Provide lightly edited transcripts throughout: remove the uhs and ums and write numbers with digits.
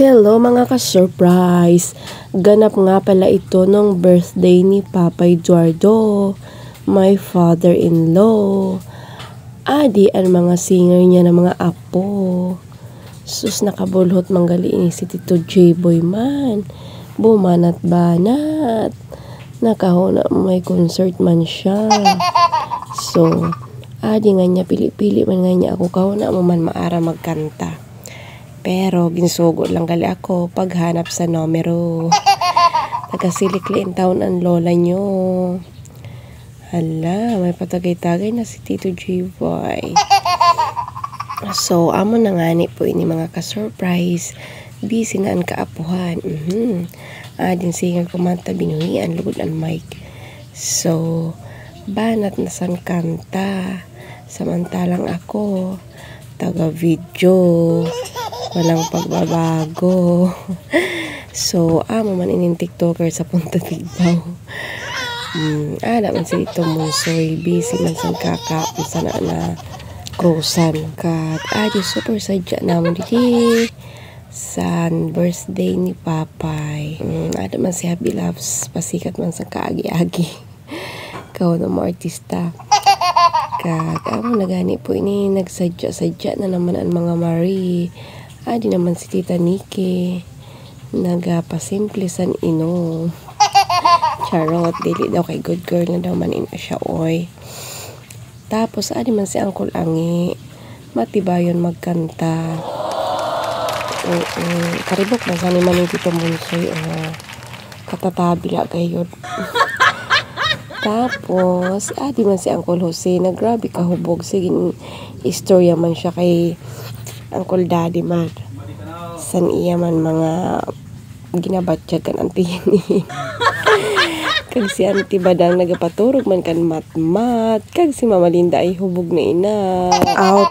Hello mga ka-surprise! Ganap nga pala ito ng birthday ni Papa Eduardo, my father-in-law. Adi ang mga singer niya ng mga apo. Sus nakabulhot manggaliin si Tito J-Boy man. Bumanat-banat. Nakahuna may concert man siya. So, adi nga niya pili-pili man nga niya ako kahuna mo man maara magkanta. Pero ginsugo lang gali ako paghanap sa numero. Tagasilikliin taon ang lola nyo. Hala, may patagay-tagay na si Tito J-Boy. So, amo na nga ni po ini mga ka-surprise. Busy na ang kaapuhan. Adin singer kumanta binuhian lugod ang mic. So, banat na san kanta. Samantalang ako, taga-video. Walang pagbabago. So, amo man inin tiktoker sa Punta Tigbaw. Ada man si Tito Monsoy. Busy man sa kakaon sana na krusan. Kat, super sadya naman dito. San birthday ni Papay. Ada man si Happy Loves. Pasikat man sa kaagi-agi. Ikaw na mo artista. Kat, amo nagani po ini. Nagsadya-sadya na naman ang mga Marie. Adi naman si Tita Nikki. Nagapasimple san ino. Charot, dili daw kay good girl na daw man ina siya oy. Tapos adi man si Uncle Angi. Matibayon magkanta. Karibok man sani man ni Tito Monsoy. Katatabla kayo. Tapos adi man si Uncle Jose. Nagrabe kahubog. Sige, istorya man siya kay Uncle Daddy man. San iya man mga ginabatyagan ang tiyan. Kag si Auntie Badang nagapaturog man kan mat-mat. Kag si Mama Linda ay hubog na ina.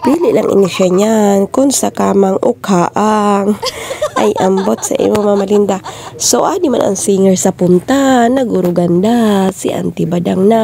Pili lang ini siya niyan. Kung sa kamang ukhaang. Ay ambot sa imo Mama Linda. So adi man ang singer sa punta. Naguruganda si Auntie Badang na.